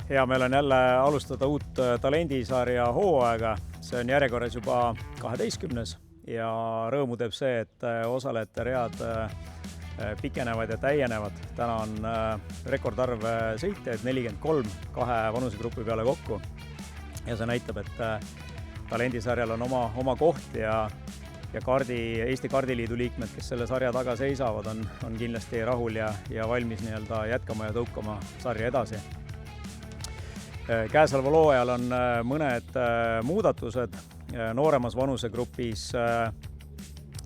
Hea meel on jälle alustada uut talendisarja hooaega. See on järjekorras juba 12. ja rõõmu teeb see, et osalejate read pikenevad ja täienevad. Täna on rekordarv sõitjaid 43 kahe vanusegrupi peale kokku. Ja see näitab, et talendisarjal on oma koht ja Eesti Kardiliidu liikmed, kes selle sarja taga seisavad, on kindlasti rahul ja valmis jätkama ja tõukama sarja edasi. Käesoleval hooajal on mõned muudatused. Nooremas vanusegrupis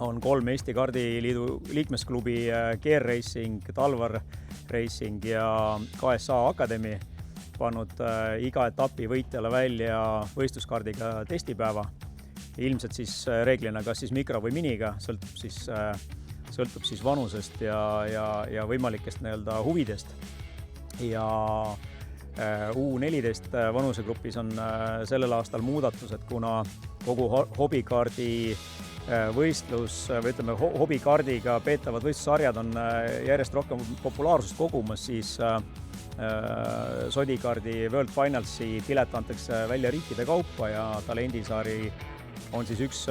on 3 Eesti Kardiliidu liikmesklubi Gear Racing, Talvar Racing ja KSA Akademi pannud iga etapi võitjale välja võistluskardiga testipäeva. Ilmselt siis reeglina kas siis mikro või miniga, sõltub siis vanusest ja võimalikest huvidest. Ja U14 vanusegrupis on sellel aastal muudatused, kuna kogu hobikaardi võistlus, või ütleme hobikaardiga peetavad võistlussarjad on järjest rohkem populaarsust kogumas, siis Sodikaardi World Finalsi pilet antakse välja riikide kaupa ja talendisari on siis üks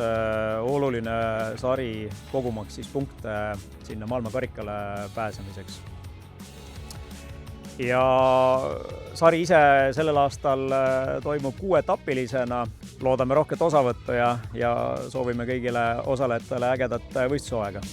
oluline sari kogumaks siis punkte sinna maailmakarikale pääsemiseks. Ja sari ise sellel aastal toimub 6-etapilisena. Loodame rohket osavõttu ja soovime kõigile osalejatele ägedat võistlusaega.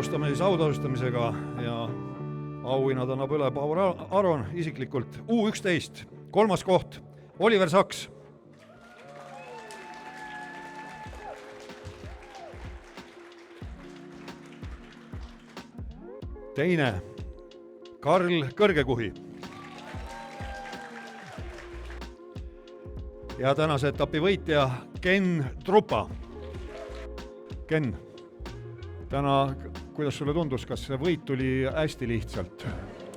alustame siis autasustamisega ja auhinnad annab üle Paul Aron isiklikult. U11, 3. koht, Oliver Saks. Teine, Karl Kõrgekuhi. Ja tänase etapi võitja Ken Trupa. Ken, täna, kuidas sulle tundus, kas see võit tuli hästi lihtsalt?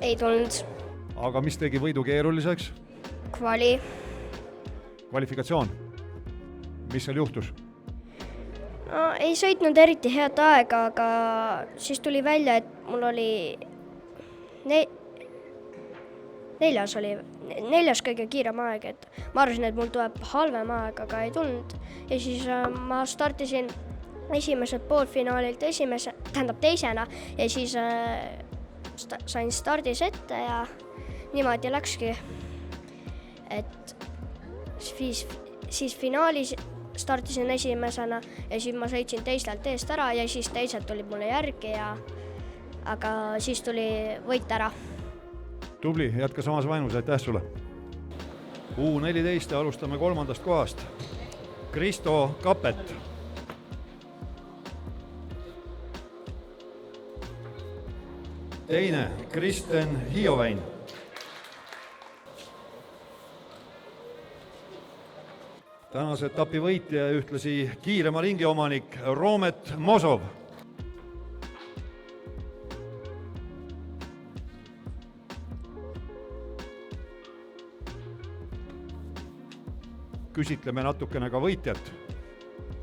Ei tulnud. Aga mis tegi võidu keeruliseks? Kvalifikatsioon. Mis seal juhtus? No, ei sõitnud eriti head aega, aga siis tuli välja, et mul oli neljas kõige kiirem aeg, et ma arvasin, et mul tuleb halvem aeg, aga ei tulnud. Ja siis ma startisin esimesed poolfinaalilt teisena ja siis sain stardis ette ja niimoodi läkski. Et siis finaalis startisin esimesena ja siis ma sõitsin teistelt eest ära ja siis teised tulid mulle järgi aga siis tuli võit ära. Tubli, jätka samas vaimus, aitäh sulle. U14 alustame 3. kohast. Kristo Kapet. Teine, Kristen Hiovein. Tänase etapi võitja ja ühtlasi kiirema ringi omanik Roomet Mosov. Küsitleme natukene ka võitjat.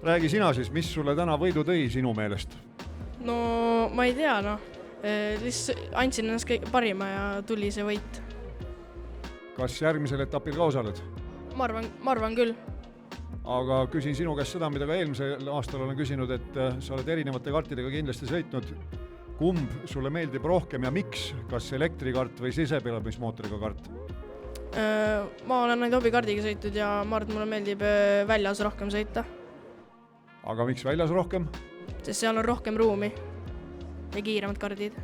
Räägi sina siis, mis sulle täna võidu tõi sinu meelest? No ma ei tea, andsin ennast parima ja tuli see võit. Kas järgmisel etapil ka osaled? Ma arvan küll. Aga küsin sinu käest seda, mida ka eelmisel aastal olen küsinud, et sa oled erinevate kartidega kindlasti sõitnud. Kumb sulle meeldib rohkem ja miks? Kas elektrikart või sisepõlemismootoriga kart? Ma olen ainult hobikardiga sõitud ja ma arvan, et mulle meeldib väljas rohkem sõita. Aga miks väljas rohkem? Sest seal on rohkem ruumi ja kiiremad kardid.